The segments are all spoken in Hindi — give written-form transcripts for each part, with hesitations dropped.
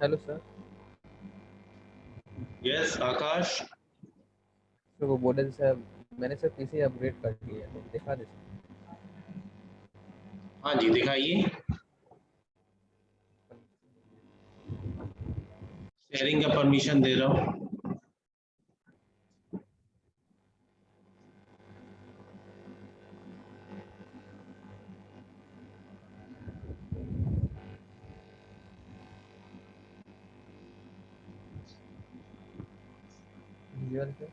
Hello sir. यस आकाश। सर वो बोले थे सर, मैंने सर पीसी अपग्रेड कर दिया है, तो दिखा दे सर। हाँ जी दिखाइए। शेयरिंग का परमिशन दे रहा हूँ। Visual sir.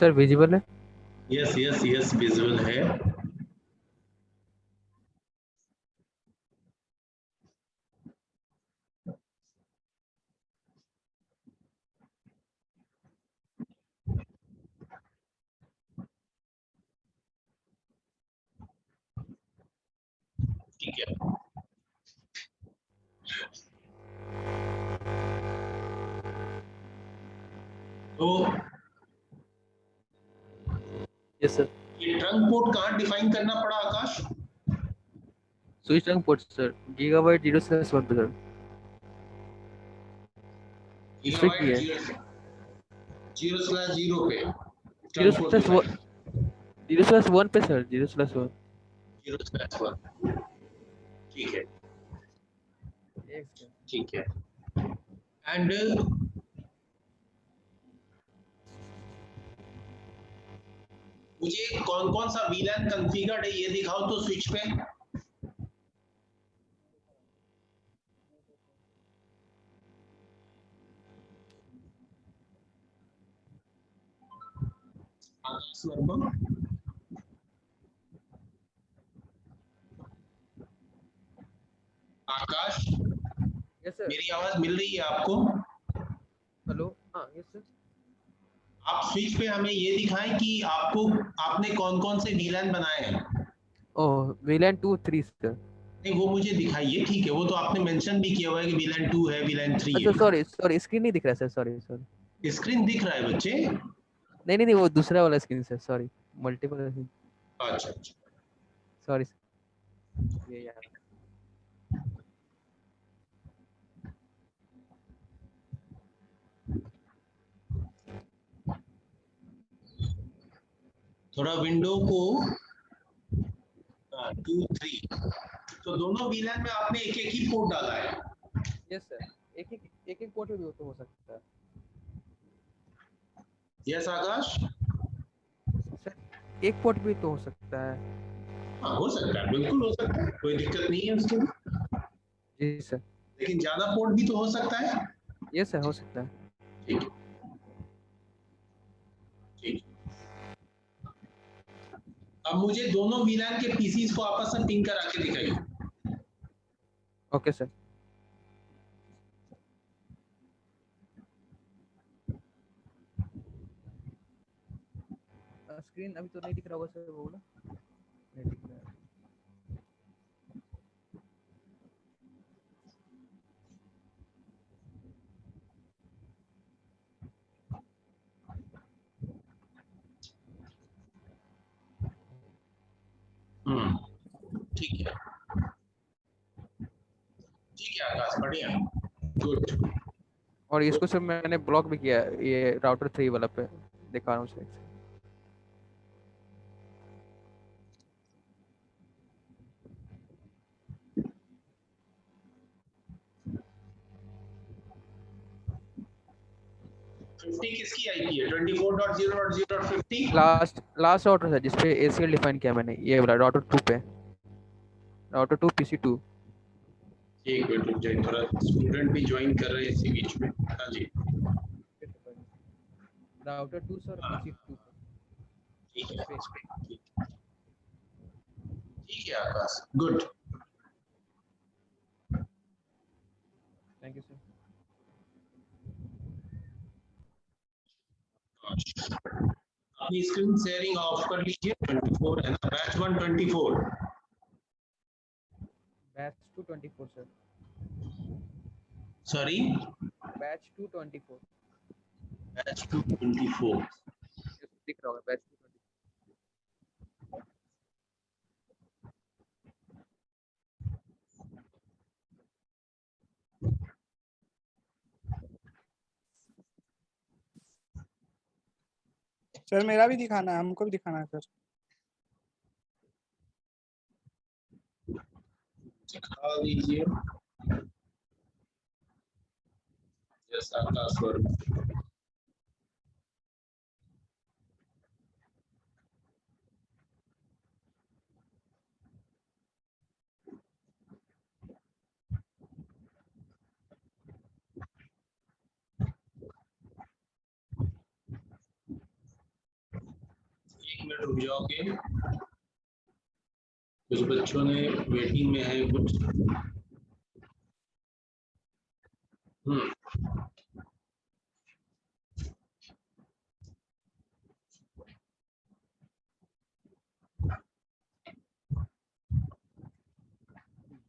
सर विजिबल है। यस यस यस विजुअल है। ठीक है। तो यस सर। ये ट्रंक पोर्ट कहाँ डिफाइन करना पड़ा Akash? Switch turn port sir, gigabyte 0/1 पे सर। इस पे की गीगाबाइट है। 0/0 पे zero trunk port slash one define. 0/1 पे सर, 0/1। 0/1। ठीक है। एक सेकंड। ठीक है। एंड मुझे कौन कौन सा वीलैन कॉन्फ़िगर्ड है ये दिखाओ तो स्विच पे। आकाश वर्मा। आकाश यस सर। मेरी आवाज मिल रही है आपको? हेलो, हाँ यस सर। आप स्विच पे हमें ये दिखाएं कि आपको आपने कौन कौन से वीलैन बनाए हैं। ओह, VLAN 2 3 सर। नहीं वो मुझे दिखाइए। ठीक है वो तो आपने मेंशन भी किया हुआ है कि वीलैन 2 है वीलैन 3 अच्छा है। सॉरी सॉरी, स्क्रीन नहीं दिख रहा सर, सॉरी सॉरी। स्क्रीन दिख रहा है बच्चे? नहीं नहीं नहीं, वो दूसरा वाला स्क्रीन सर, सॉरी। मल्टीपल। अच्छा अच्छा। सॉरी सर, ये यार। थोड़ा विंडो को 2 3। तो दोनों वीलैन में आपने एक एक ही पोर्ट डाला है। Yes sir. एक एक पोर्ट में भी तो हो सकता है यस आकाश। सर। एक पोर्ट भी तो हो सकता है। हाँ हो सकता है बिल्कुल हो सकता है कोई दिक्कत नहीं है उसके लिए। जी सर। लेकिन ज्यादा पोर्ट भी तो हो सकता है। यस सर, हो सकता है। ठीक है। ठीक है। अब मुझे दोनों वीलैन के पीसीस को आपस में पिंग करा के दिखाइए। Okay sir. स्क्रीन अभी तो नहीं दिख रहा होगा सर, वो ना नहीं दिख रहा है। ठीक है। ठीक है आकाश बढ़िया। गुड। और इसको सर मैंने ब्लॉक भी किया है, ये राउटर 3 वाला पे दिखा रहा हूँ सर। 50 किसकी आईपी है? 24.0.0.50। लास्ट लास्ट राउटर है जिसपे ACL डिफाइन किया मैंने, ये वाला राउटर 2 पे। Router 2 PC 2। एक मिनट रुक जाए थोड़ा स्टूडेंट भी ज्वाइन कर रहे हैं इसी बीच में। हाँ जी। राउटर 2 सर, PC 2 पे ठीक इस है। पे। ठीक है आकाश गुड। Thank you sir. अपनी स्क्रीन शेयरिंग ऑफ कर लीजिए। 24 है ना, batch 1 24। Batch 224 sir. Sorry, batch 224 batch 2 24। दिख रहा होगा, बैच 224। सर मेरा भी दिखाना है, हमको भी दिखाना है सर। दिखा दीजिए जैसा का स्वरूप। एक मिनट रुक जाओगे, कुछ बच्चों ने वेटिंग में है कुछ।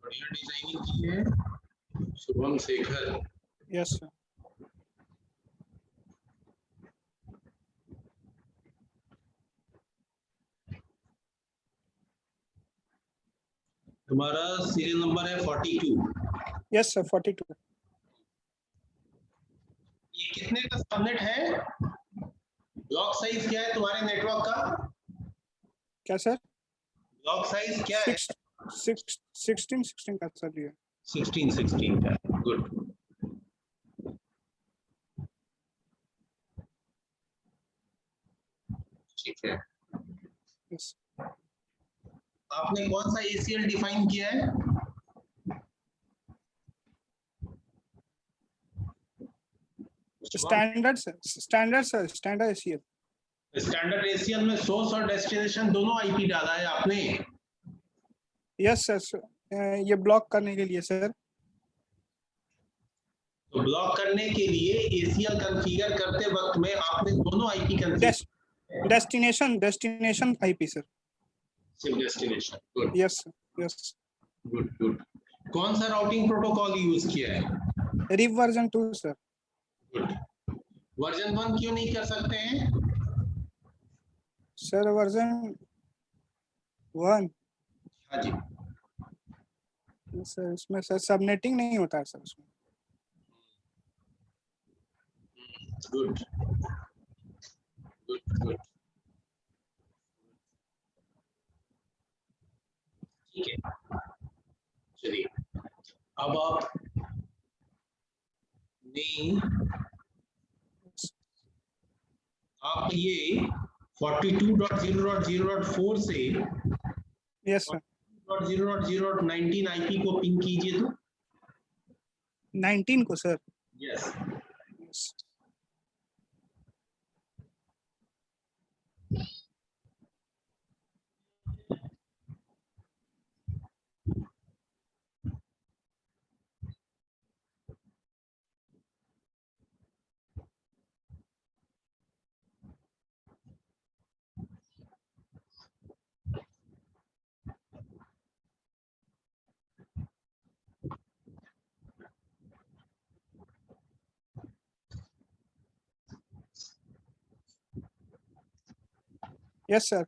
बढ़िया डिजाइनिंग की है शुभम शेखर। Yes sir. तुम्हारा सीरियल नंबर है 42। Yes sir 42। ये कितने का सबनेट है? ब्लॉक साइज क्या है तुम्हारे नेटवर्क का? क्या सर? ब्लॉक साइज क्या है? 16 का सर ये। 16 का। गुड। ठीक है। यस। आपने कौन सा ACL डिफाइन किया है? Standard sir, standard ACL। Standard ACL में सोर्स और डेस्टिनेशन दोनों IP डाला है आपने? यस सर, ये ब्लॉक करने के लिए सर। तो ब्लॉक करने के लिए ACL कॉन्फ़िगर करते वक्त में आपने दोनों IP configure. Destination IP sir. सिर्फ destination. Good. Yes yes. Good. कौन सा राउटिंग प्रोटोकॉल यूज किया है? RIP version 2 sir. Good. Version 1 क्यों नहीं कर सकते हैं? Sir version 1। हाँ जी। सर इसमें सर सबनेटिंग नहीं होता है सर उसमें। गुड। ठीक है, चलिए अब आप ये 42.0.0.4 से यस सर। 0.0.19 IP को पिंग कीजिए तो। 19 को सर। यस। Yes sir.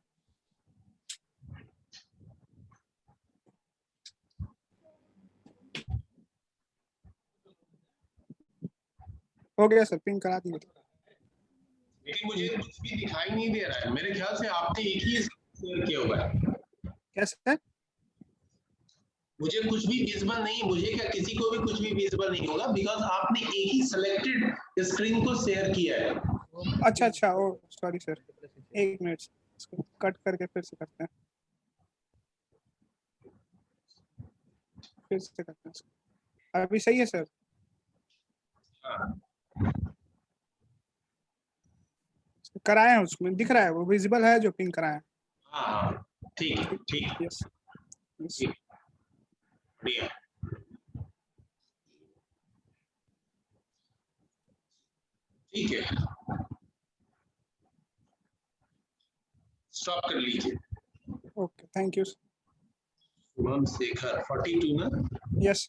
हो गया सर, पिंग करा दिए। लेकिन मुझे कुछ भी दिखाई नहीं दे रहा है। मेरे ख्याल से आपने एक ही शेयर किया हुआ है। क्या सर? मुझे कुछ भी विजिबल नहीं, मुझे क्या किसी को भी कुछ भी विजिबल नहीं होगा, बिकॉज आपने एक ही सिलेक्टेड स्क्रीन को शेयर किया है। अच्छा ओ सॉरी सर, एक मिनट इसको कट करके फिर से करते हैं। फिर से करते हैं। अभी सही है सर? हाँ। कराए हैं, उसमें दिख रहा है, वो विजिबल है जो पिंग कराए हैं। हाँ, ठीक है, ठीक है। Yes yes. बढ़िया। ठीक है, स्टॉप कर लीजिए। Okay, thank you. Shubham Shekhar 42 ना? यस।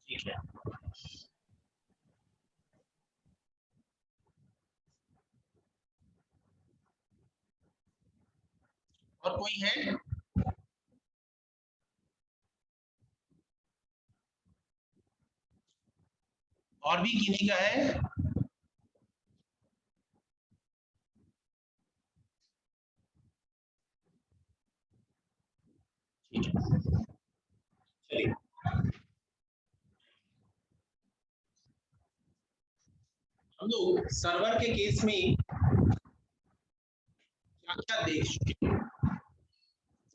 ठीक है। और कोई है? और भी किन्हीं का है? ठीक है, चलिए। हम लोग सर्वर के केस में क्या क्या देख चुके हैं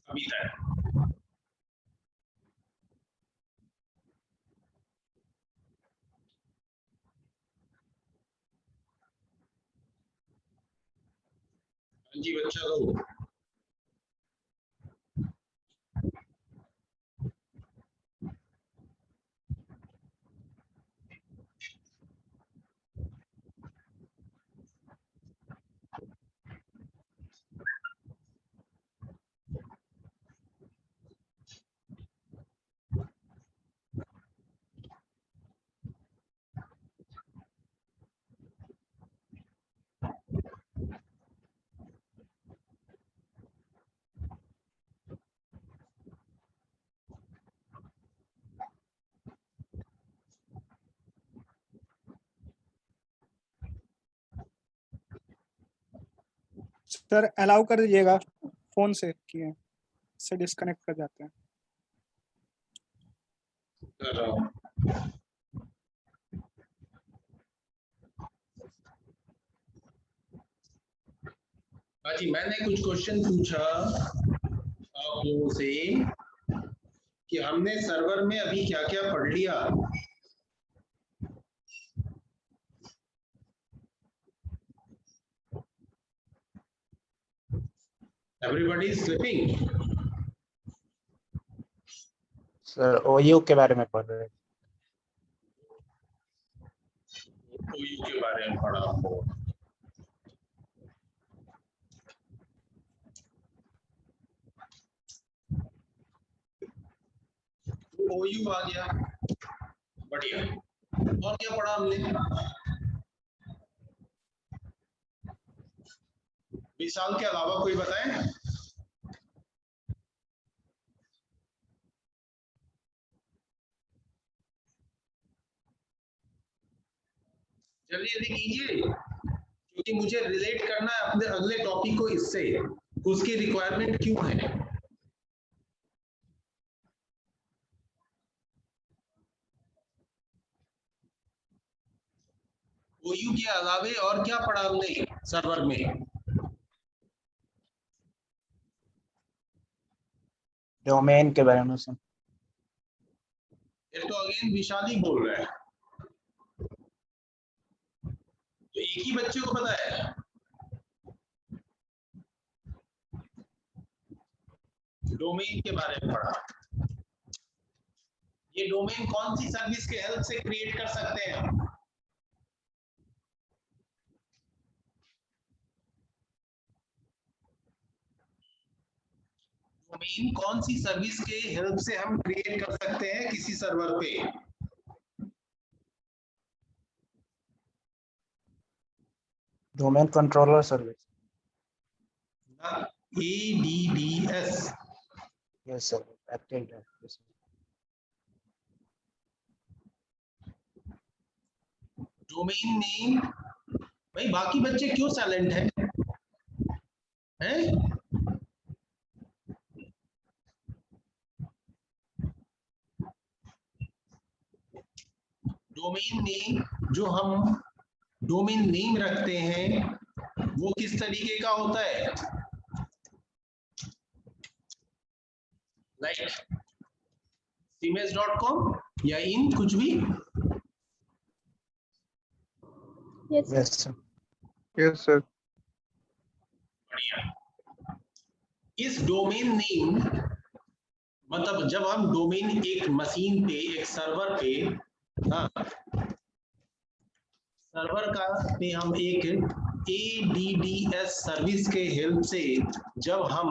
अभी तक? हाँ जी बच्चा लोग, सर अलाउ कर दीजिएगा, फोन से किए से डिस्कनेक्ट कर जाते हैं। कर रहा हूँ। जी मैंने कुछ क्वेश्चन पूछा आप लोगों से कि हमने सर्वर में अभी क्या क्या पढ़ लिया। Everybody is sleeping. सर ओयू के बारे में पढ़ रहे हैं। ओयू के बारे में पढ़ा आपको। ओयू आ गया, बढ़िया। और क्या पढ़ा हमने? विशाल के अलावा कोई बताए? जल्दी जल्दी कीजिए, क्योंकि मुझे रिलेट करना है अपने अगले टॉपिक को इससे, उसकी रिक्वायरमेंट क्यों है। ओयू के अलावे और क्या पढ़ा हमने सर्वर में? डोमेन के बारे में सर। ये तो अगेन विशाल ही बोल रहा है, तो एक ही बच्चे को पता है। डोमेन के बारे में पढ़ा। ये डोमेन कौन सी सर्विस के हेल्प से क्रिएट कर सकते हैं हम? डोमेन कौन सी सर्विस के हेल्प से हम क्रिएट कर सकते हैं किसी सर्वर पे? Domain controller service. ADDS। Yes sir, active है। Domain name. भाई बाकी बच्चे क्यों साइलेंट हैं? हैं? डोमेन नेम, जो हम डोमेन नेम रखते हैं वो किस तरीके का होता है? लाइक siemens.com या इन कुछ भी। Yes, Yes, sir. sir. Yes, sir. बढ़िया। इस डोमेन नेम मतलब जब हम डोमेन एक मशीन पे एक सर्वर पे, हाँ, सर्वर का पे हम एक ADDS सर्विस के हेल्प से जब हम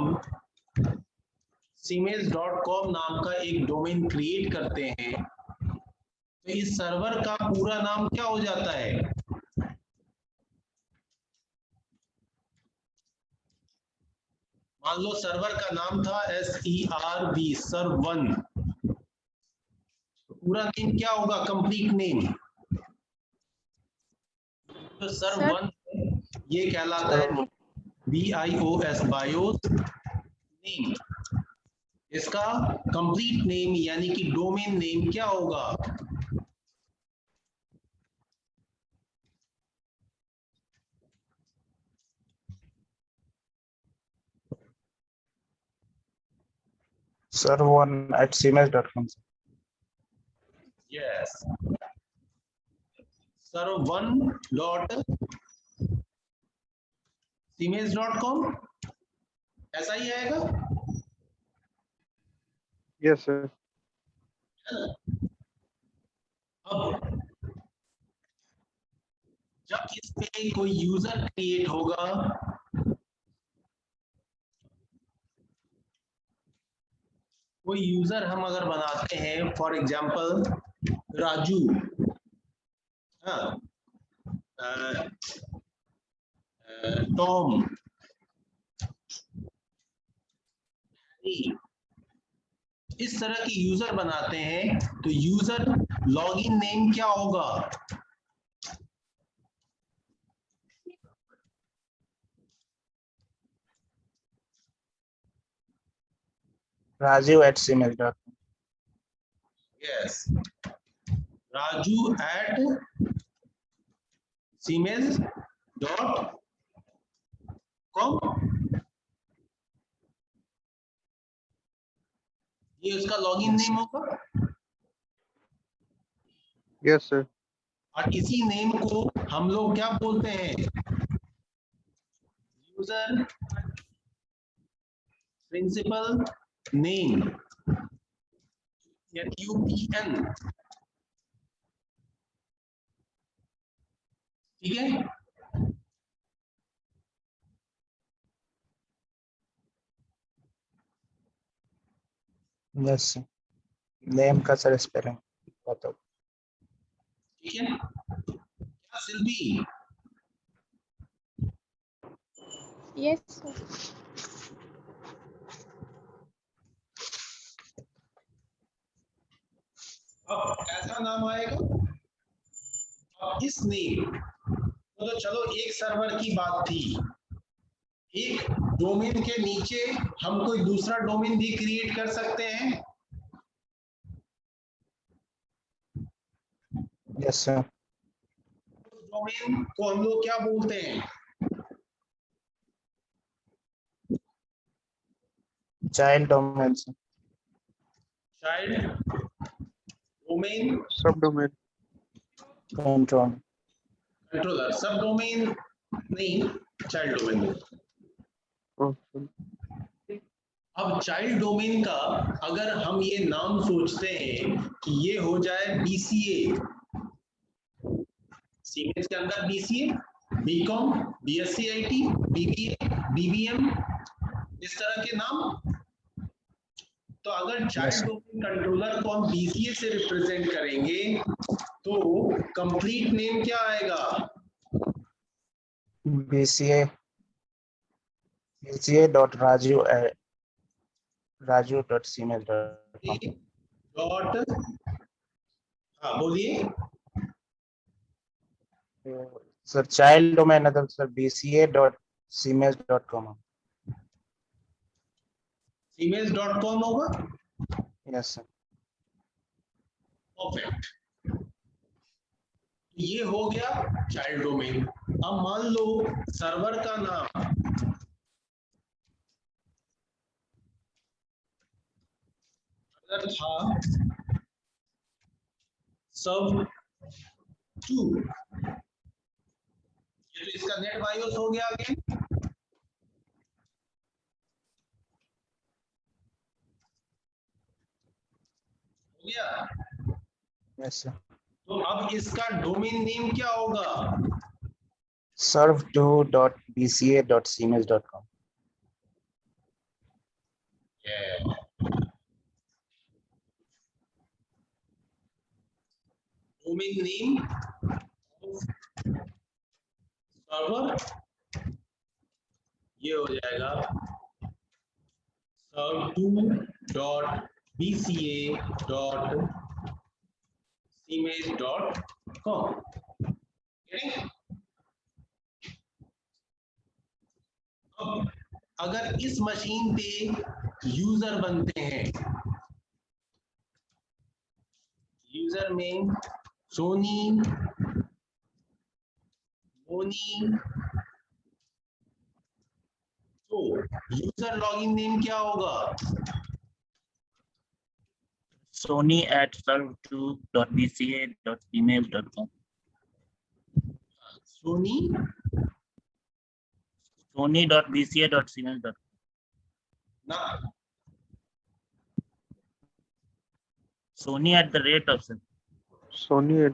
cmage.com नाम का एक डोमेन क्रिएट करते हैं तो इस सर्वर का पूरा नाम क्या हो जाता है? मान लो सर्वर का नाम था SERV सर्व1, पूरा नेम क्या होगा? Complete name. तो सर्व1 ये कहलाता है BIOS बायोस नेम। इसका कंप्लीट नेम यानी कि डोमेन नेम क्या होगा? server1@cmage.com. यस, serv1.cmage.com ऐसा ही आएगा। Yes, sir. अब जब इस पे कोई यूजर क्रिएट होगा कोई यूजर हम अगर बनाते हैं फॉर एग्जांपल राजू, हाँ, टॉम, इस तरह के यूजर बनाते हैं तो यूजर लॉगिन नेम क्या होगा? Raju@cmage.com. यस, raju@cmage.com, ये उसका लॉगिन Yes, नेम होगा। Yes, sir. और इसी नेम को हम लोग क्या बोलते हैं? यूजर प्रिंसिपल नेम या UPN, ठीक है। Yes, sir. Name का सर स्पेलिंग बताओ. ठीक है क्या सिल्वी? Yes, sir. अब ऐसा नाम आएगा। अब इस नेम तो चलो एक सर्वर की बात थी, एक डोमेन के नीचे हम कोई दूसरा डोमेन भी क्रिएट कर सकते हैं। Yes, sir. उस डोमेन को हम लोग क्या बोलते हैं? Child domain, sir. Child domain Subdomain. Control. Controller, सब डोमेन नहीं, चाइल्ड डोमेन। Oh, sir. अब चाइल्ड डोमेन का अगर हम ये नाम सोचते हैं कि ये हो जाए BCA, सीमेंस के अंदर BCA, BCom, BSc IT, BBA, BBM, इस तरह के नाम। तो अगर चाइल्ड डोमेन कंट्रोलर को हम BCA से रिप्रेजेंट करेंगे तो कंप्लीट नेम क्या आएगा? BCA.raju@cmage.com. डॉट, हाँ बोलिए। सर चाइल्ड डोमेन है तो सर BCA.cmage.com. cmage.com होगा। Yes, sir. परफेक्ट, ये हो गया चाइल्ड डोमेन। अब मान लो सर्वर का नाम अगर था सर्व2, तो इसका नेट बायोस हो गया अगेन। हो गया। Yes sir. तो अब इसका डोमेन नेम क्या होगा? serve2.bca.siemens.com। डोमेन नेम सर्वर ये हो जाएगा serve2.bca.siemens.com। अब अगर इस मशीन पे यूजर बनते हैं, यूजर में सोनी, मोनी, तो यूजर लॉगिन नेम क्या होगा? sony@serve2.bca.email.com। सोनी sony.bca.siemens.com। ना, sony@of Sony@.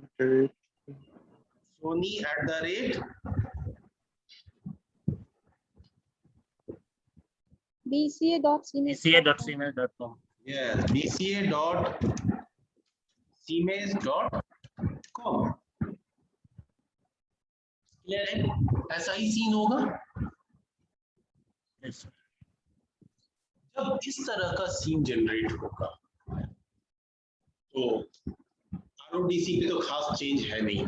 bca.siemens.com। Yes, bca.siemens.com। Clear है? ऐसा ही सीन होगा। Yes sir. जब इस तरह का सीन जनरेट होगा तो RODC पे तो खास चेंज है नहीं,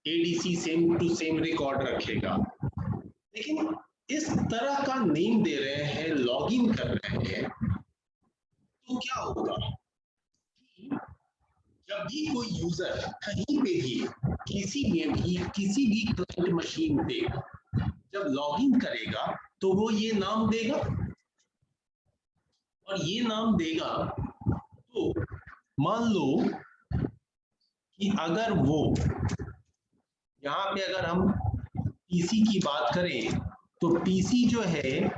ADC same to same record रखेगा, लेकिन इस तरह का नेम दे रहे हैं, लॉगिन कर रहे हैं, तो क्या होगा कि जब भी कोई यूजर कहीं पे भी किसी भी क्लाइंट मशीन पे जब लॉगिन करेगा तो वो ये नाम देगा, और ये नाम देगा तो मान लो कि अगर वो यहाँ पे अगर हम पीसी की बात करें तो पीसी जो है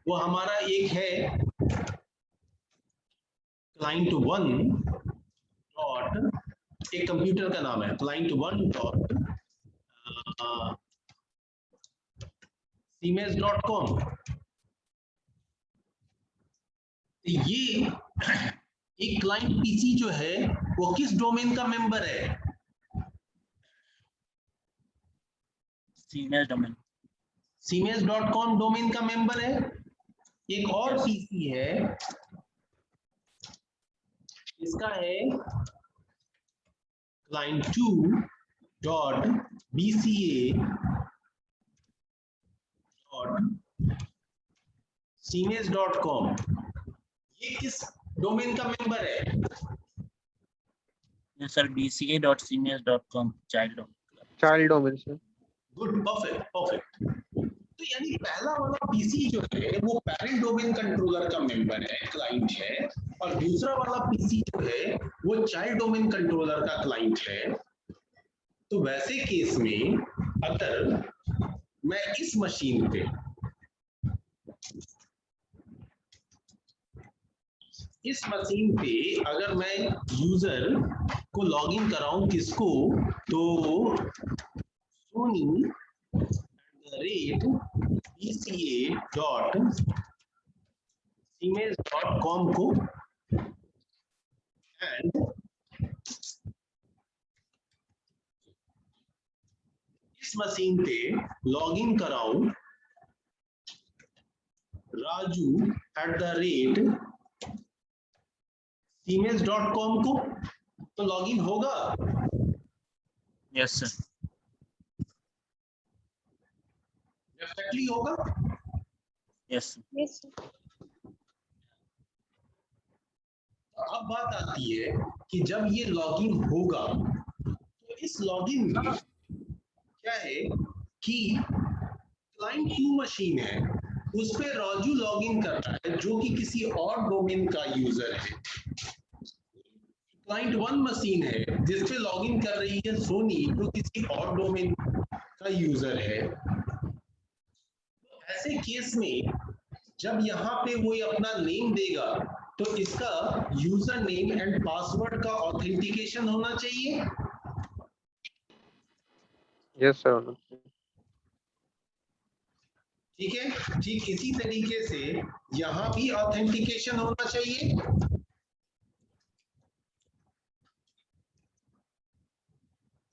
वो हमारा एक है client1 डॉट, एक कंप्यूटर का नाम है client1.siemens.com। ये एक क्लाइंट पीसी जो है वो किस डोमेन का मेंबर है? Siemens domain। siemens.com डोमेन का मेंबर है। एक और पीसी है, इसका है client2.bca.siemens.com। ये किस डोमेन का मेंबर है? Yes sir, bca.siemens.com child domain से। Good, perfect perfect. तो यानी पहला वाला पीसी जो है वो पेरेंट डोमेन कंट्रोलर का मेंबर है, क्लाइंट है, और दूसरा वाला पीसी जो है वो चाइल्ड डोमेन कंट्रोलर का क्लाइंट है। तो वैसे केस में अगर मैं इस मशीन पे अगर मैं यूजर को लॉगिन कराऊं, किसको? तो sony@bca.siemens.com को, एंड इस मशीन पे लॉगिन कराऊं raju@siemens.com को, तो लॉगिन होगा। Yes sir. डेफिनेटली होगा। Yes Yes, sir. अब बात आती है कि जब ये लॉगिन होगा तो इस लॉगिन में क्या है कि क्लाइंट 2 मशीन है, उस पे राजू लॉगिन कर रहा है जो कि किसी और डोमेन का यूजर है। क्लाइंट 1 मशीन है जिस पे लॉगिन कर रही है सोनी, जो किसी और डोमेन का यूजर है, ऐसे केस में जब यहाँ पे वो अपना नेम देगा तो इसका यूजर नेम एंड पासवर्ड का ऑथेंटिकेशन होना चाहिए। Yes sir. ठीक है, ठीक इसी तरीके से यहाँ भी ऑथेंटिकेशन होना चाहिए।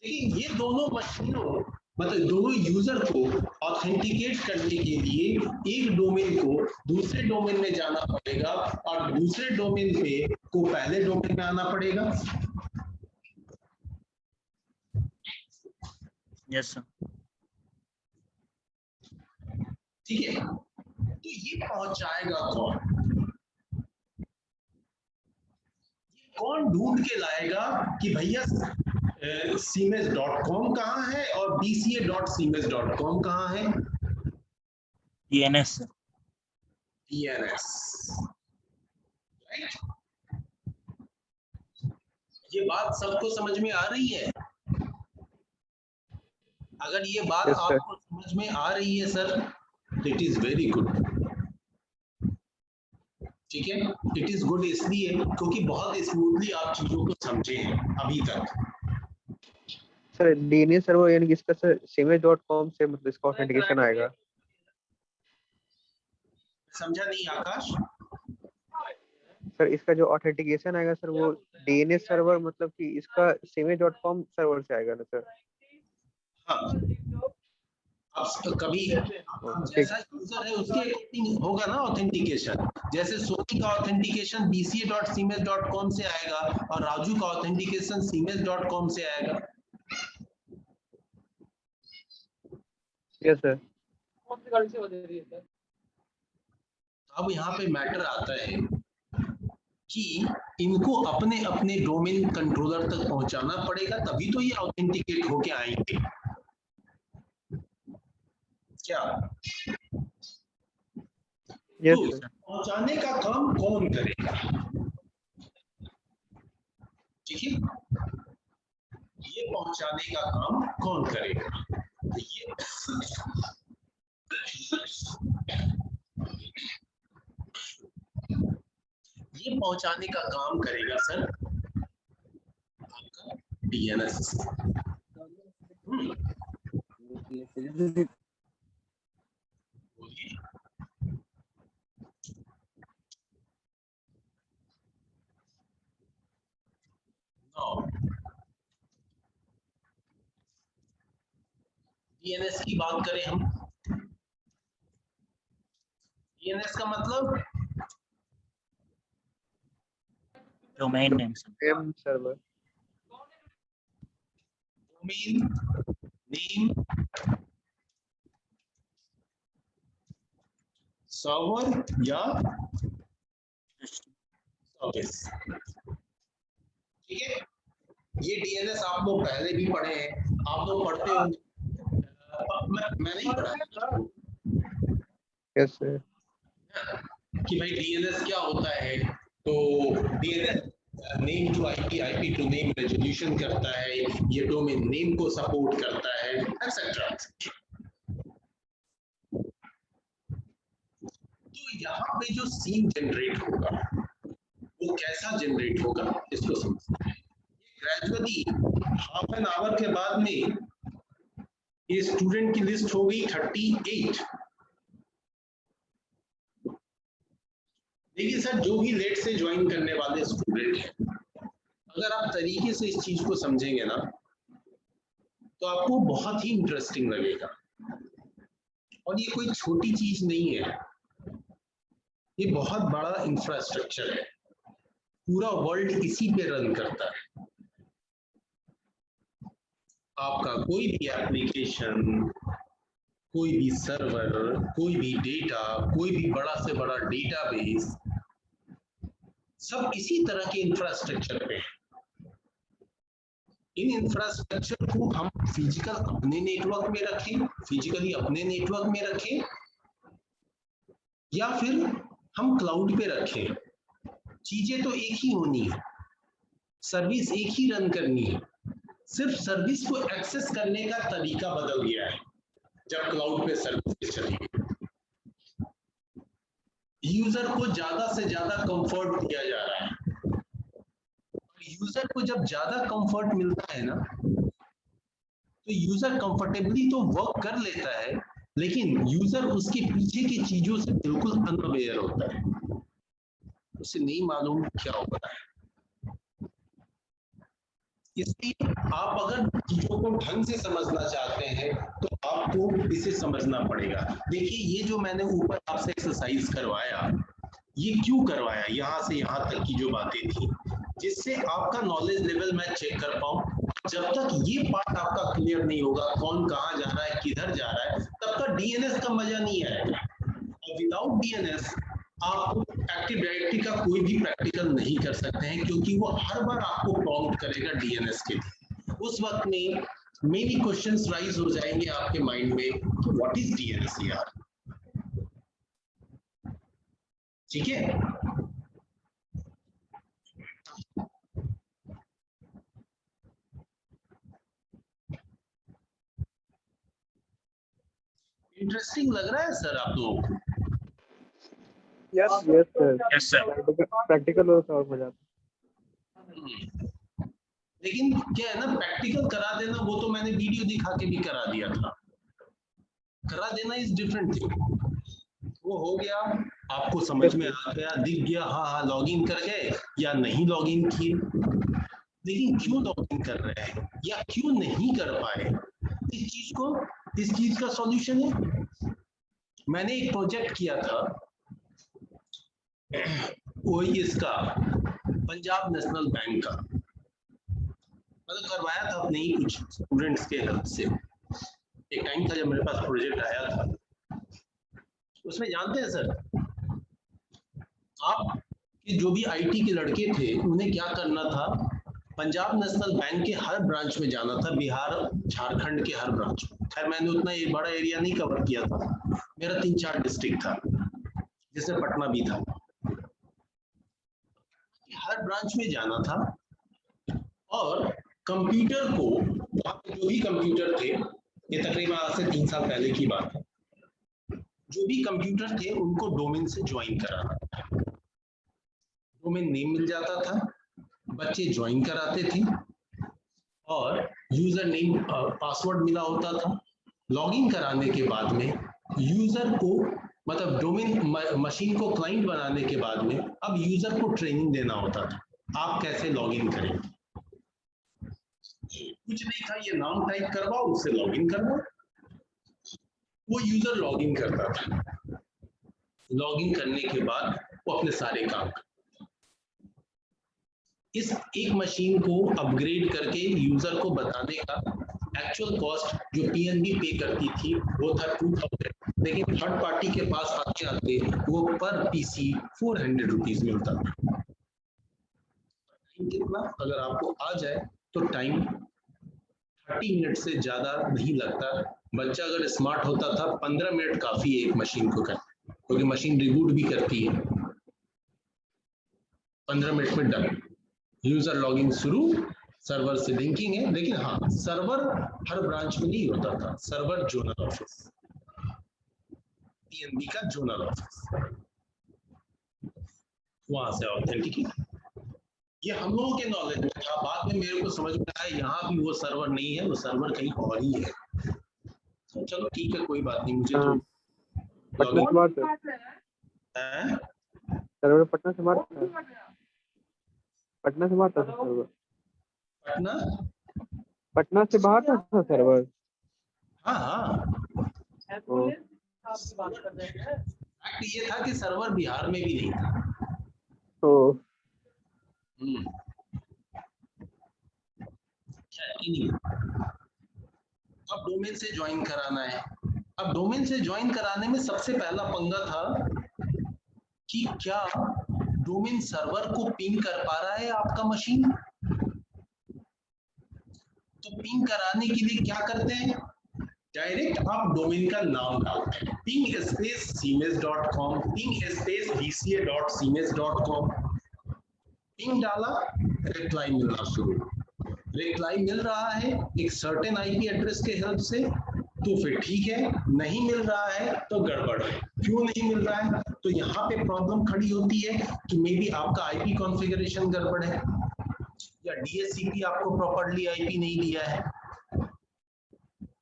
लेकिन ये दोनों मशीनों मतलब दोनों यूजर को ऑथेंटिकेट करने के लिए एक डोमेन को दूसरे डोमेन में जाना पड़ेगा और दूसरे डोमेन पे को पहले डोमेन में आना पड़ेगा। Yes sir. ठीक है, तो ये पहुंचाएगा कौन? कौन ढूंढ के लाएगा कि भैया cms.com कहाँ है और bca.cms.com कहाँ है? DNS DNS, right? ये बात सबको समझ में आ रही है? अगर ये बात Yes, sir. आपको समझ में आ रही है sir, it is very good. ठीक है, इट इज गुड इसलिए क्योंकि बहुत स्मूथली आप चीजों को समझे हैं अभी तक। सर डीएनएस सर्वर यानी कि इसका सर cms.com से मतलब इसका ऑथेंटिकेशन आएगा। समझा नहीं आकाश? सर इसका जो ऑथेंटिकेशन आएगा सर वो डीएनएस सर्वर मतलब कि इसका cms.com सर्वर से आएगा ना सर? हाँ, अब कभी जैसा यूजर है उसके अकॉर्डिंग होगा ना ऑथेंटिकेशन। जैसे सोनी का ऑथेंटिकेशन bca.cms.com से आएगा और राजू का ऑथेंटिकेशन cms.com से आएगा। Yes sir. अब यहाँ पे मैटर आता है कि इनको अपने अपने डोमेन कंट्रोलर तक पहुंचाना पड़ेगा, तभी तो ये ऑथेंटिकेट होके आएंगे। क्या यस तो सर। पहुंचाने का काम कौन करेगा? ठीक है, ये पहुंचाने का काम कौन करेगा? तो ये पहुंचाने का काम करेगा सर आपका डीएनएस। बोलिए। डीएनएस की बात करें हम, डीएनएस का मतलब domain name server. Domain name server या सर्विस। ठीक है, ये डीएनएस आप लोग पहले भी पढ़े हैं, आप लोग पढ़ते होंगे। मैं नहीं पढ़ा यस सर। कि भाई डीएनएस क्या होता है। तो DNS name to IP, IP to name resolution करता है, ये डोमेन नेम को सपोर्ट करता है, एक्सेट्रा। तो यहाँ पे जो सीन जनरेट होगा वो कैसा जनरेट होगा इसको समझते हैं। ग्रेजुअली हाफ एन आवर के बाद में ये स्टूडेंट की लिस्ट हो गई 38। देखिए सर, जो भी लेट से ज्वाइन करने वाले स्टूडेंट हैं, अगर आप तरीके से इस चीज को समझेंगे ना तो आपको बहुत ही इंटरेस्टिंग लगेगा। और ये कोई छोटी चीज नहीं है, ये बहुत बड़ा इंफ्रास्ट्रक्चर है, पूरा वर्ल्ड इसी पे रन करता है। आपका कोई भी एप्लीकेशन, कोई भी सर्वर, कोई भी डेटा, कोई भी बड़ा से बड़ा डेटाबेस, सब इसी तरह के इंफ्रास्ट्रक्चर पे है। इन इंफ्रास्ट्रक्चर को हम फिजिकल अपने नेटवर्क में रखें, फिजिकली अपने नेटवर्क में रखें, या फिर हम क्लाउड पे रखें, चीजें तो एक ही होनी है, सर्विस एक ही रन करनी है, सिर्फ सर्विस को एक्सेस करने का तरीका बदल गया है जब क्लाउड पे सर्विस चली। यूजर को ज्यादा से ज्यादा कंफर्ट दिया जा रहा है। यूजर को जब ज्यादा कंफर्ट मिलता है ना, तो यूजर कंफर्टेबली तो वर्क कर लेता है, लेकिन यूजर उसके पीछे की चीजों से बिल्कुल अनअवेयर होता है, उसे नहीं मालूम क्या हो रहा है। इसलिए आप अगर चीजों को ढंग से समझना चाहते हैं तो आपको इसे समझना पड़ेगा। देखिए, ये जो मैंने ऊपर आपसे एक्सरसाइज करवाया, ये क्यों करवाया, यहाँ से यहाँ तक की जो बातें थी, जिससे आपका नॉलेज लेवल मैं चेक कर पाऊं। जब तक ये पार्ट आपका क्लियर नहीं होगा, कौन कहाँ जा रहा है, किधर जा रहा है, तब तक डीएनएस का मजा नहीं आएगा। और विदाउट डीएनएस आप एक्टिव डायरेक्टरी का कोई भी प्रैक्टिकल नहीं कर सकते हैं, क्योंकि वो हर बार आपको प्रॉम्प्ट करेगा डीएनएस के लिए। उस वक्त में मेनी क्वेश्चंस राइज हो जाएंगे आपके माइंड में कि व्हाट इज डीएनएस यार। ठीक है, इंटरेस्टिंग लग रहा है सर आप लोगों को? Yes sir, Yes, sir. Practical हो तो और मजा आता। लेकिन क्या है ना, प्रैक्टिकल करा देना वो तो मैंने वीडियो दिखा के भी करा दिया था। करा देना इज डिफरेंट थिंग। वो हो गया, आपको समझ में आ गया, दिख गया, हाँ लॉगिन कर गए या नहीं लॉगिन किए, लेकिन क्यों लॉगिन कर रहे हैं या क्यों नहीं कर पाए, इस चीज का सॉल्यूशन है। मैंने एक प्रोजेक्ट किया था ओईएस का, पंजाब नेशनल बैंक का, मतलब करवाया था अपने ही कुछ स्टूडेंट्स के हेल्प से। एक टाइम था जब मेरे पास प्रोजेक्ट आया था। उसमें जानते हैं सर, आप कि जो भी आईटी के लड़के थे, उन्हें क्या करना था, पंजाब नेशनल बैंक के हर ब्रांच में जाना था, बिहार झारखंड के हर ब्रांच में। खैर मैंने उतना ये बड़ा एरिया नहीं कवर किया था, मेरा 3-4 डिस्ट्रिक्ट था, जिसमें पटना भी था। हर ब्रांच में जाना था और कंप्यूटर को, वहां पे जो भी कंप्यूटर थे, ये तकरीबन आज से 3 साल पहले की बात है, जो भी कंप्यूटर थे उनको डोमेन से ज्वाइन कराना था। डोमेन नेम मिल जाता था, बच्चे ज्वाइन कराते थे और यूजर नेम पासवर्ड मिला होता था। लॉगिन कराने के बाद में यूजर को, मतलब डोमेन मशीन को क्लाइंट बनाने के बाद में अब यूजर को ट्रेनिंग देना होता था, आप कैसे लॉगिन करेंगे। कुछ नहीं था, ये नाम टाइप करवाओ, उससे लॉगिन करवाओ, वो यूजर लॉगिन करता था। लॉगिन करने के बाद वो अपने सारे काम करता। इस एक मशीन को अपग्रेड करके यूजर को बताने का एक्चुअल कॉस्ट जो पीएनबी पे करती थी वो था 2000, लेकिन थर्ड पार्टी के पास आते आते वो पर पीसी 400 रुपीज मिलता था। टाइम कितना, अगर आपको आ जाए तो टाइम 30 मिनट से ज्यादा नहीं लगता। बच्चा अगर स्मार्ट होता था 15 मिनट काफी है एक मशीन को करने, क्योंकि मशीन रिबूट भी करती है। 15 मिनट में डन, यूजर लॉगिंग शुरू, सर्वर से लिंकिंग है। लेकिन हाँ, सर्वर हर ब्रांच में नहीं होता था, सर्वर जोनल ऑफिस, पीएनबी का जोनल ऑफिस, वहां से ऑथेंटिकेट। ये हम लोगों के नॉलेज में था, बाद में मेरे को समझ में आया यहाँ भी वो सर्वर नहीं है, वो सर्वर कहीं और ही है। तो चलो ठीक है, कोई बात नहीं, मुझे तो पटना से बाहर था सर्वर, पटना से बाहर था, पटना से बाहर था सर्वर, पटना से बाहर था सर्वर। हाँ ये था कि सर्वर बिहार में भी नहीं था। तो अब डोमेन से ज्वाइन कराना है। अब डोमेन से ज्वाइन कराने में सबसे पहला पंगा था कि क्या डोमेन सर्वर को पिंग कर पा रहा है आपका मशीन। तो पिंग कराने के लिए क्या करते हैं, डायरेक्ट आप डोमेन का नाम डालते हैं, ping space cms.com, ping space vca.cms.com, ping डाला, रिप्लाई मिलना शुरू। रिप्लाई मिल रहा है एक सर्टेन आईपी एड्रेस के हेल्प से तो फिर ठीक है, नहीं मिल रहा है तो गड़बड़ है। क्यों नहीं मिल रहा है? तो यहाँ पे प्रॉब्लम खड़ी होती है कि मे बी आपका आईपी कॉन्फ़िगरेशन गड़बड़ है या डीएचसीपी आपको प्रॉपर्ली आईपी नहीं दिया है।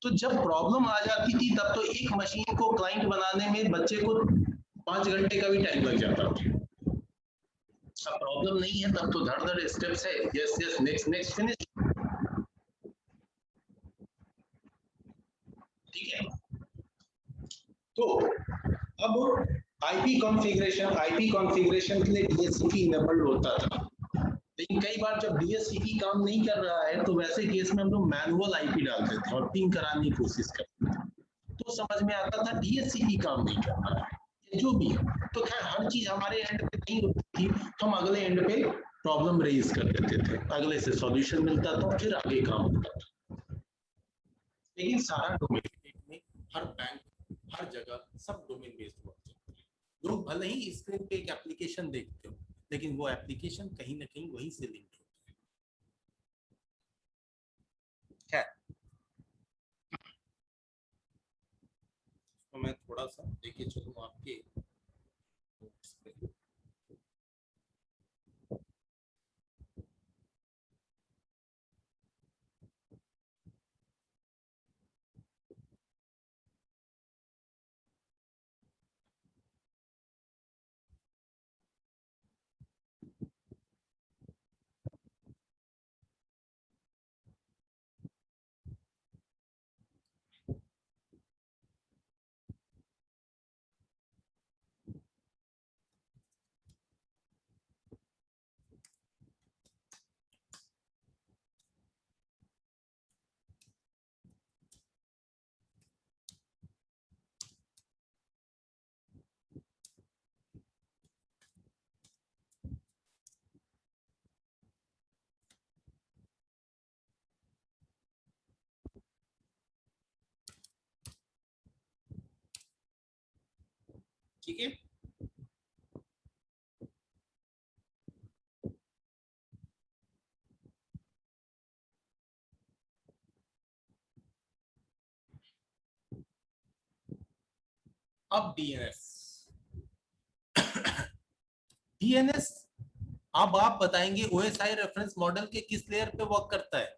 तो जब प्रॉब्लम आ जाती थी तब तो एक मशीन को क्लाइंट बनाने में बच्चे को 5 घंटे का भी टाइम लग जाता था। अब प्रॉब्लम नहीं है तब तो धड़ स्टेप्स है, yes yes next next finish, ठीक है। तो अब आईपी कॉन्फ़िगरेशन के लिए डीएचसीपी इनेबल्ड होता था, लेकिन कई बार जब डीएचसीपी काम नहीं कर रहा है तो वैसे केस में हम लोग मैनुअल आईपी डालते थे और पिंग कराने की कोशिश करते थे, तो समझ में आता था डीएचसीपी काम नहीं कर रहा है, जो भी है। तो खैर हर चीज हमारे एंड पे नहीं होती थी, हम अगले एंड पे प्रॉब्लम रेज कर देते थे, अगले से सॉल्यूशन मिलता था, फिर आगे काम होता था। लेकिन सारा डोमेन में हर बैंक हर जगह सब डोमेन बेस्ड वर्क करते हैं। लोग भले ही स्क्रीन पे एक एप्लीकेशन देखते हो, लेकिन वो एप्लीकेशन कहीं ना कहीं वहीं से लिंक होता है। तो मैं थोड़ा सा देखिए चलूँ आपके notes पे। ठीक है, अब डीएनएस डीएनएस अब आप बताएंगे ओएसआई रेफरेंस मॉडल के किस लेयर पे वर्क करता है?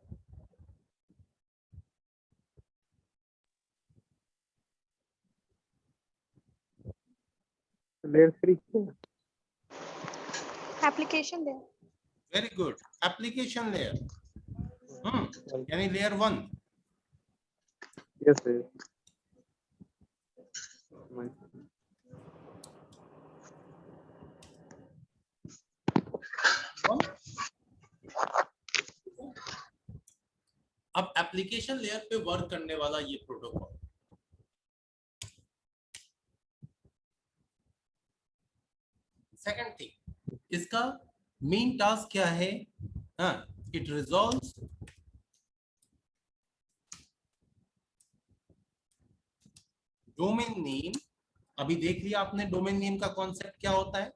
Layer 3 application there. Very good, application layer, यानी लेयर 1। Yes sir. अब एप्लीकेशन लेयर पे वर्क करने वाला ये प्रोटोकॉल, सेकंड थिंग, इसका मेन टास्क क्या है? It resolves domain name. अभी देख लिया आपने डोमेन नेम का कॉन्सेप्ट क्या होता है।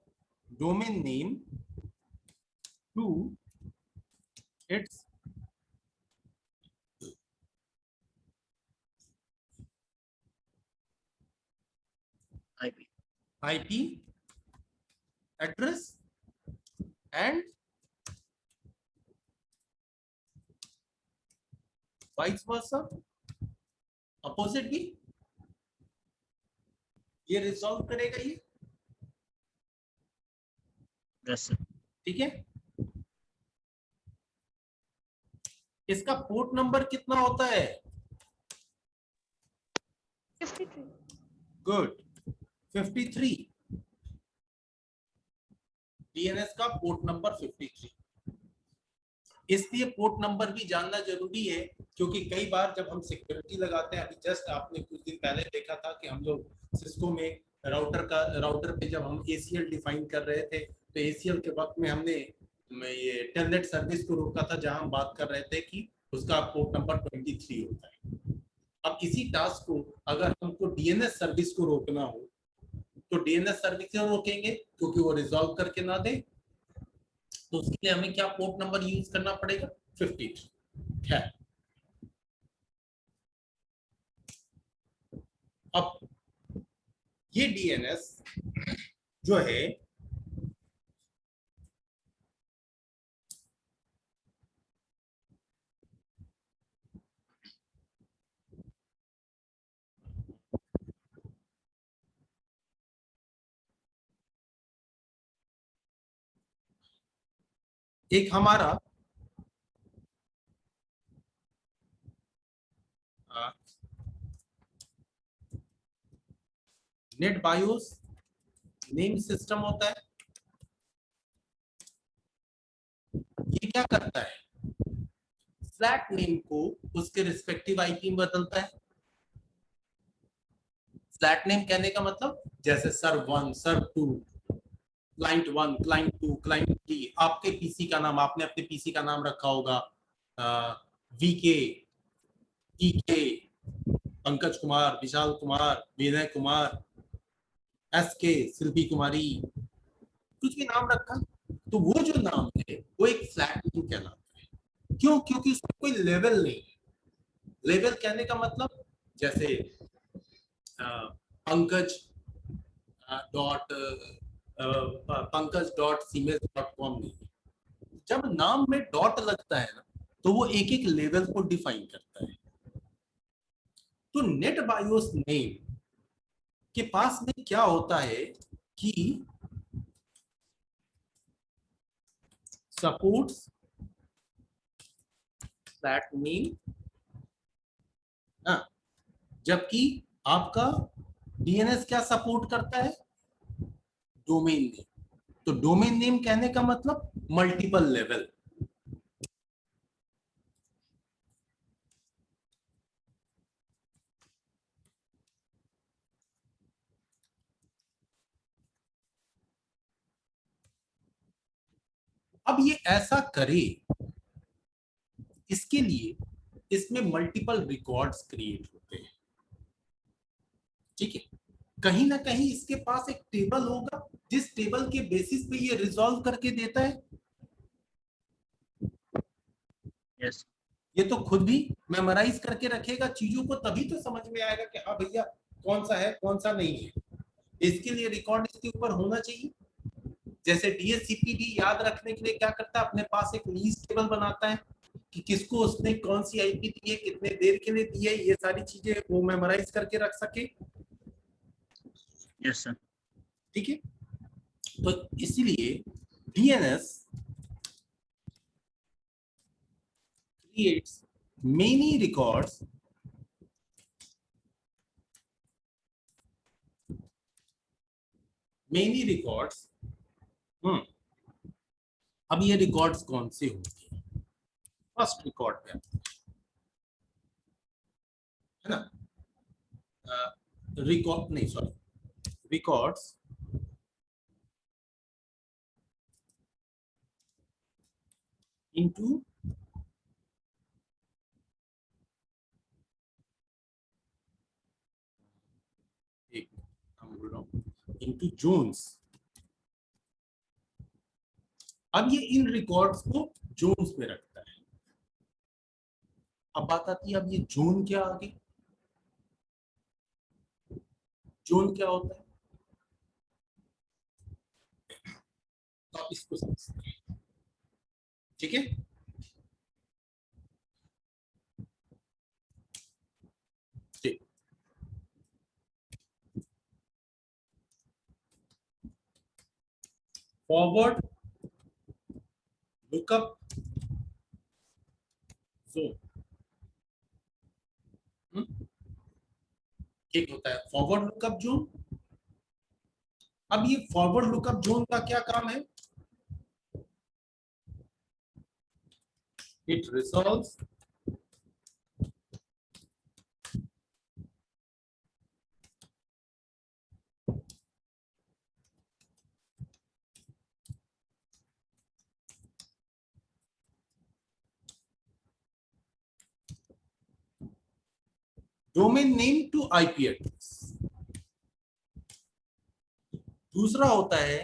Domain name to its IP address and vice versa, opposite भी ये रिजॉल्व करेगा ये, ठीक है। इसका पोर्ट नंबर कितना होता है? 53. गुड, 53। डीएनएस का पोर्ट नंबर 53। इसलिए पोर्ट नंबर भी जानना जरूरी है, क्योंकि कई बार जब हम सिक्योरिटी लगाते हैं, अभी जस्ट आपने कुछ दिन पहले देखा था कि हम लोग सिस्को में राउटर पे जब हम ACL डिफाइन कर रहे थे, तो ACL के वक्त में हमने ये टेलनेट सर्विस को रोका था, जहां हम बात कर रहे थे कि उसका पोर्ट नंबर 23 होता है। अब इसी टास्क को अगर हमको डीएनएस सर्विस को रोकना हो तो डीएनएस सर्विस क्यों रोकेंगे? क्योंकि वो रिजॉल्व करके ना दे, तो उसके लिए हमें क्या पोर्ट नंबर यूज करना पड़ेगा? 53। है। अब ये डीएनएस जो है एक हमारा नेट बायोस नेम सिस्टम होता है। ये क्या करता है, फ्लैट नेम को उसके रिस्पेक्टिव आईपी में बदलता है। फ्लैट नेम कहने का मतलब जैसे सर्व 1, सर्व 2, क्लाइंट 1, क्लाइंट 2, क्लाइंट 3। आपके पीसी का नाम, आपने अपने पीसी का नाम रखा होगा वीके, ईके, पंकज कुमार, विशाल कुमार, विनय कुमार, एसके, शिल्पी कुमारी, कुछ भी नाम रखा, तो वो जो नाम है वो एक फ्लैट नेम कहलाता है। क्यों? क्योंकि उसमें कोई लेवल नहीं है। लेवल कहने का मतलब जैसे पंकज डॉट पंकज.cmail.com नहीं। जब नाम में डॉट लगता है ना, तो वो एक एक लेवल को डिफाइन करता है। तो नेट बायोस नेम के पास में क्या होता है कि सपोर्ट्स फ्लैट नेम, जबकि आपका डीएनएस क्या सपोर्ट करता है, डोमेन नेम। तो डोमेन नेम कहने का मतलब मल्टीपल लेवल। अब ये ऐसा करे, इसके लिए इसमें मल्टीपल रिकॉर्ड्स क्रिएट होते हैं। ठीक है, कहीं ना कहीं इसके पास एक टेबल होगा जिस टेबल के बेसिस पे ये रिजॉल्व करके देता है। यस ये तो खुद भी मेमोराइज करके रखेगा चीजों को, तभी तो समझ में आएगा कि हाँ भैया कौन सा है कौन सा नहीं है। इसके लिए रिकॉर्ड इसके ऊपर होना चाहिए। जैसे डीएचसीपी भी याद रखने के लिए क्या करता है, अपने पास एक लीज टेबल बनाता है कि किसको उसने कौन सी आईपी दी है, कितने देर के लिए दी है, ये सारी चीजें वो मेमोराइज करके रख सके। Yes sir. ठीक है, तो इसीलिए डीएनएस creates many records अब ये रिकॉर्ड्स कौन से होंगे? फर्स्ट रिकॉर्ड पे है ना, रिकॉर्ड नहीं सॉरी, रिकॉर्ड्स इनटू एक हम बोल रहा हूँ इनटू जोन्स। अब ये इन रिकॉर्ड्स को जोन्स में रखता है। अब बात आती है, अब ये जोन क्या आगे, जोन क्या होता है, तो आप इसको समझते हैं। ठीक है, ठीक, फॉरवर्ड लुकअप जोन। एक होता है फॉरवर्ड लुकअप जोन। अब ये फॉरवर्ड लुकअप जोन का क्या काम है, it resolves domain name to IP address. दूसरा होता है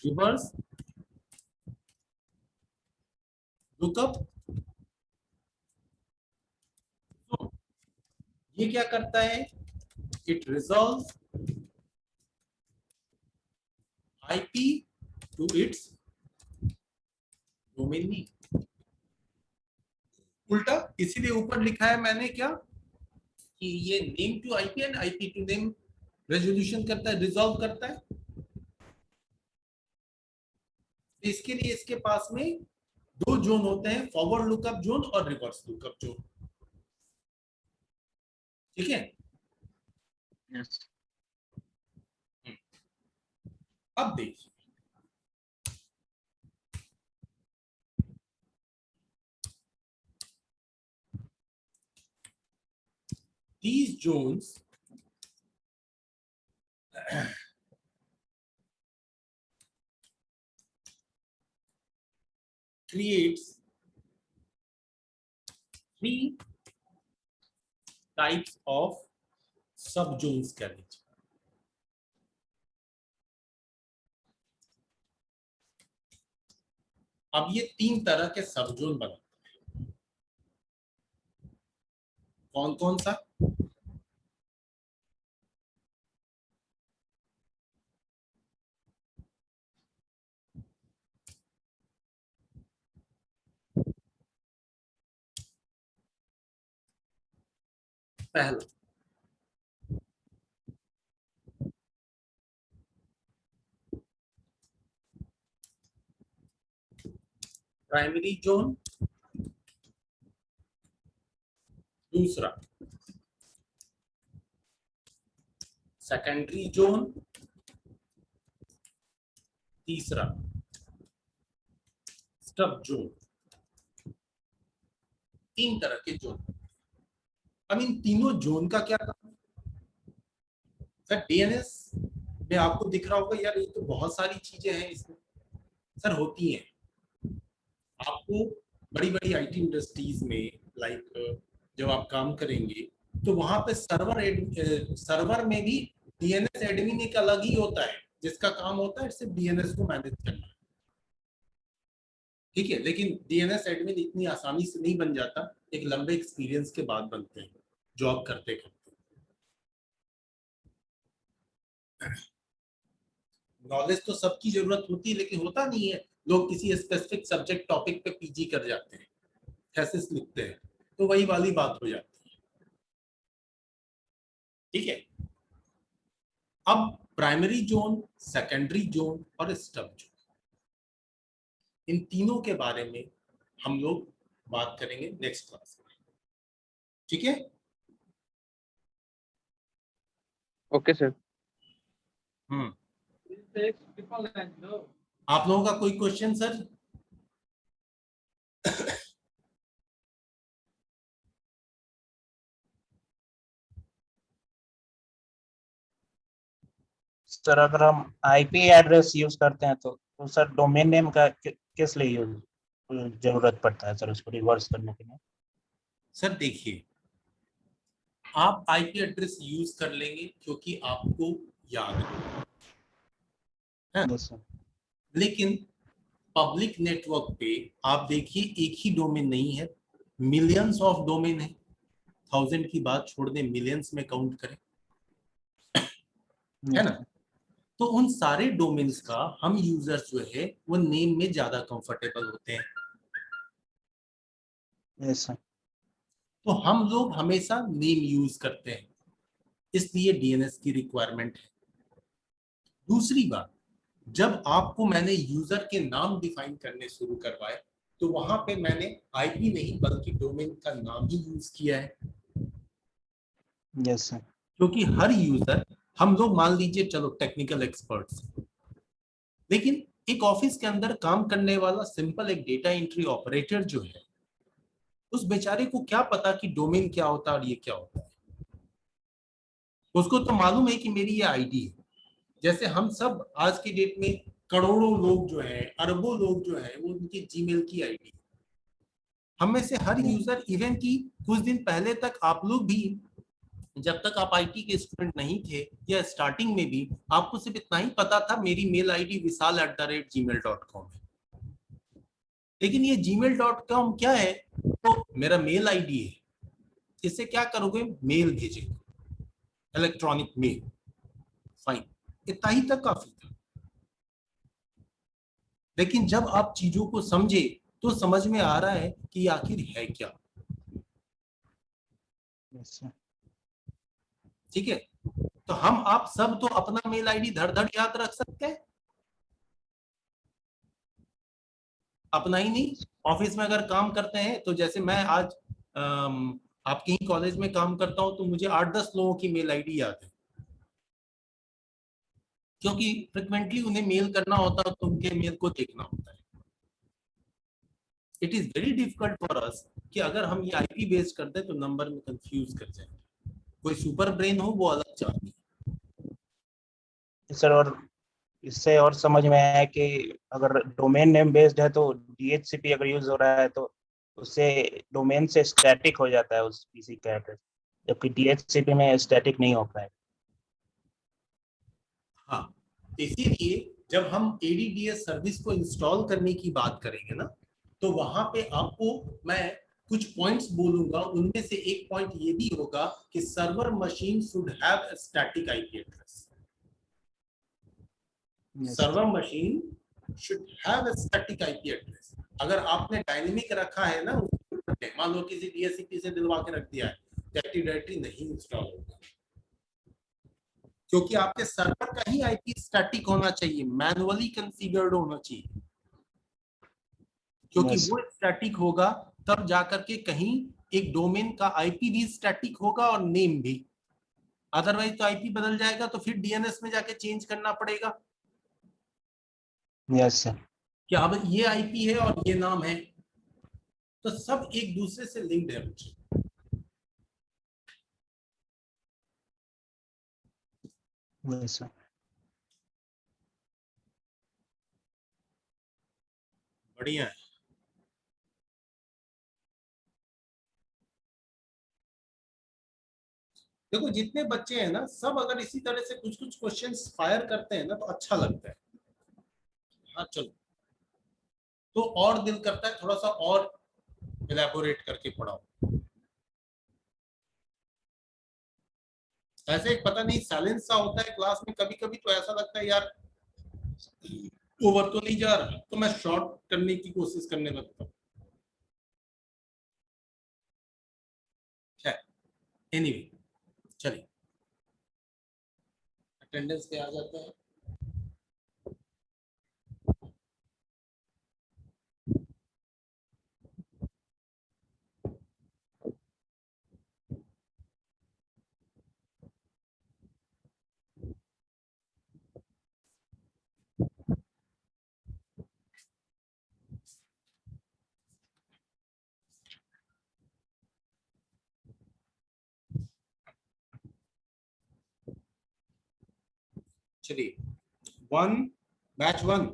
रिवर्स लुकअप। तो ये क्या करता है, it resolve IP to its domain name. उल्टा इसीलिए ऊपर लिखा है मैंने क्या कि ये name to IP and IP to name resolution करता है, रिजॉल्व करता है। इसके लिए इसके पास में दो जोन होते हैं, फॉरवर्ड लुकअप जोन और रिवर्स लुकअप जोन। ठीक है, Yes. अब देखिए these zones creates three types of subzones कह लीजिए। अब ये तीन तरह के सबजोन बनाते हैं। कौन कौन सा? पहला प्राइमरी जोन, दूसरा सेकेंडरी जोन, तीसरा स्टब जोन। तीन तरह के जोन। अब इन तीनों जोन का क्या काम है? सर डीएनएस में आपको दिख रहा होगा यार ये तो बहुत सारी चीजें हैं इसमें। सर होती हैं, आपको बड़ी बड़ी आईटी इंडस्ट्रीज में लाइक जब आप काम करेंगे तो वहां पे सर्वर में भी डीएनएस एडमिन एक अलग ही होता है जिसका काम होता है सिर्फ डीएनएस को मैनेज करना। ठीक है, लेकिन डीएनएस एडमिन इतनी आसानी से नहीं बन जाता, एक लंबे एक्सपीरियंस के बाद बनते हैं जॉब करते करते। नॉलेज तो सबकी जरूरत होती है लेकिन होता नहीं है, लोग किसी स्पेसिफिक सब्जेक्ट टॉपिक पे पीजी कर जाते हैं, थीसिस लिखते हैं, तो वही वाली बात हो जाती है। ठीक है, अब प्राइमरी जोन, सेकेंडरी जोन और स्टब जोन, इन तीनों के बारे में हम लोग बात करेंगे नेक्स्ट क्लास में। ठीक है, ओके सर। आप लोगों का कोई क्वेश्चन सर? सर अगर हम आईपी एड्रेस यूज करते हैं तो सर डोमेन नेम का किस लिए यूज जरूरत पड़ता है सर उसको रिवर्स करने के लिए? सर देखिए, आप आईपी एड्रेस यूज कर लेंगे क्योंकि आपको याद है, यस सर। लेकिन पब्लिक नेटवर्क पे आप देखिए एक ही डोमेन नहीं है, मिलियंस ऑफ डोमेन है। 1000 की बात छोड़ दें, मिलियंस में काउंट करें, है ना? तो उन सारे डोमेन्स का हम यूजर्स जो है वो नेम में ज्यादा कंफर्टेबल होते हैं। Yes sir. तो हम लोग हमेशा नेम यूज करते हैं, इसलिए डीएनएस की रिक्वायरमेंट है। दूसरी बात, जब आपको मैंने यूजर के नाम डिफाइन करने शुरू करवाए तो वहां पे मैंने आईपी नहीं बल्कि डोमेन का नाम ही यूज किया है। Yes sir. क्योंकि हर यूजर, हम लोग मान लीजिए चलो टेक्निकल एक्सपर्ट्स, लेकिन एक ऑफिस के अंदर काम करने वाला सिंपल एक डेटा एंट्री ऑपरेटर जो है, उस बेचारे को क्या पता कि डोमेन क्या होता है और ये क्या होता है। उसको तो मालूम है कि मेरी ये आईडी है। जैसे हम सब आज की डेट में करोड़ों लोग जो हैं, अरबों लोग जो हैं, वो उनकी जीमेल की आईडी है। हम में से हर यूजर, इवन की कुछ दिन पहले तक आप लोग भी, जब तक आप आईटी के स्टूडेंट नहीं थे या स्टार्टिंग में भी, आपको सिर्फ इतना ही पता था मेरी मेल आईडी visal@gmail.com है। लेकिन ये gmail.com क्या है? तो मेरा मेल आईडी है, इससे क्या करोगे? मेल भेजेंगे, इलेक्ट्रॉनिक मेल। फाइन, इतना ही तक काफी था। लेकिन जब आप चीजों को समझे तो समझ में आ रहा है कि आखिर है क्या। Yes, sir. ठीक है, तो हम आप सब तो अपना मेल आईडी धड़ धड़ याद रख सकते हैं, अपना ही नहीं। ऑफिस में अगर काम करते हैं तो जैसे मैं आज आपके ही कॉलेज में काम करता हूं, तो मुझे 8-10 लोगों की मेल आईडी याद है, क्योंकि फ्रिक्वेंटली उन्हें मेल करना होता है तो उनके मेल को देखना होता है। It is very difficult for us कि अगर हम ये आईपी बेस्ड करते हैं तो नंबर में कंफ्यूज कर जाएंगे। कोई सुपर ब्रेन हो वो अलग चाहती है। सर, और इससे और समझ में आया कि अगर डोमेन नेम बेस्ड है तो DHCP अगर यूज हो रहा है तो उससे डोमेन से स्टैटिक हो जाता है उस पीसी का एड्रेस, जबकि DHCP में स्टैटिक नहीं हो पाएगा। हाँ, इसीलिए जब हम ADDS सर्विस को इंस्टॉल करने की बात करेंगे ना, तो वहां पे आपको मैं कुछ पॉइंट्स बोलूंगा। उनमें से एक पॉइंट ये भी होगा कि server machine should have a static IP address. Server machine should have a static IP address. अगर आपने डायनेमिक रखा है ना, मान लो किसी DHCP से दिलवा के रख दिया है, तो एक्टिव डायरेक्टरी नहीं इंस्टॉल होगा, क्योंकि आपके सर्वर का ही आईपी स्टैटिक होना चाहिए, मैनुअली कॉन्फ़िगर्ड होना चाहिए। क्योंकि वो स्टैटिक होगा तब जाकर के कहीं एक डोमेन का आईपी भी स्टैटिक होगा और नेम भी। अदरवाइज तो आईपी बदल जाएगा तो फिर डीएनएस में जाके चेंज करना पड़ेगा। Yes sir. कि अब ये आईपी है और ये नाम है, तो सब एक दूसरे से लिंक्ड है बच्चे। Yes sir. बढ़िया है। देखो जितने बच्चे हैं ना, सब अगर इसी तरह से कुछ कुछ क्वेश्चंस फायर करते हैं ना तो अच्छा लगता है। हाँ चलो, तो और दिल करता है थोड़ा सा और इलेबोरेट करके पढ़ाओ। ऐसे एक पता नहीं साइलेंस सा होता है क्लास में, कभी कभी तो ऐसा लगता है यार ओवर तो नहीं जा रहा, तो मैं शॉर्ट करने की कोशिश करने लगता हूँ। एनीवे, चलिए अटेंडेंस पे आ जाता है। चलिए, batch one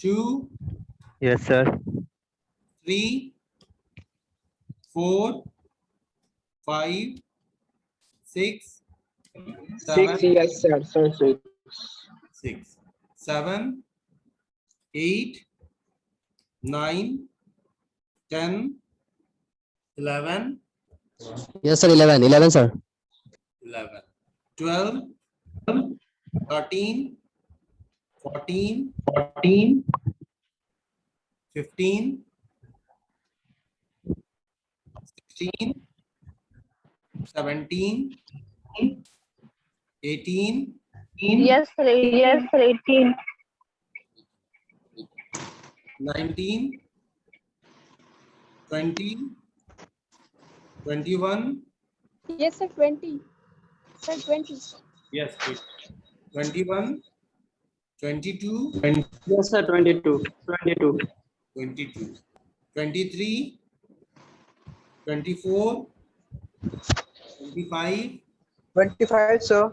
2 yes sir. 3 4 5 6 7 yes sir, 6 7 8 9 10 11 yes sir, 11 sir, 11 12 13 14 15 16 17 18 Yes, sir. 18. 19 20 21 Yes, sir. 20. Sir, 20. yes 21 22 Yes, sir. 22. 22 23 24 25 25 sir,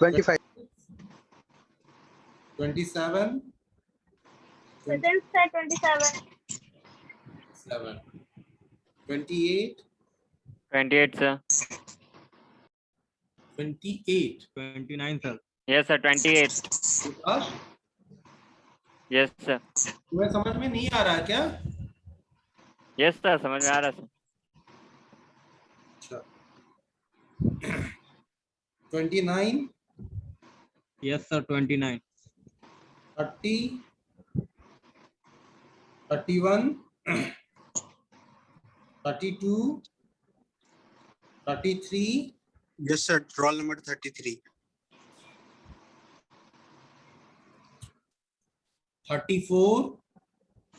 25. 27 Present, sir. 27. 28 28, sir. 28 29 sir. Yes sir, 28. विकास, Yes sir. तुम्हें समझ में नहीं आ रहा है क्या? Yes sir, समझ में आ रहा है sir. अच्छा 29, Yes, sir. 29. 30, 31, 32, 33, Yes, sir. Roll number 33. 34,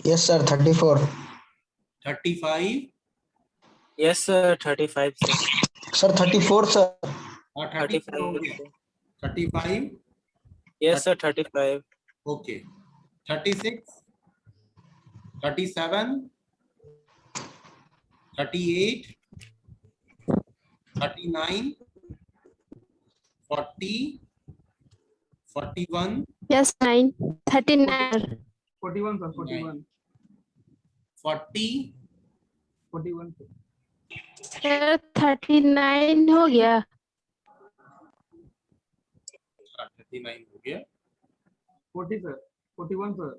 Yes, sir. 34. 35, Yes, sir. 35, sir. Sir, 34, sir. और 34 हो 35. गया 35, Yes, sir. 35. Okay 36, 37, 38, 39, 40, 41, Yes, 39. 41 sir, 41. 40, 41 sir. Sir 39 हो गया. 39 हो गया 40 sir, 41 sir.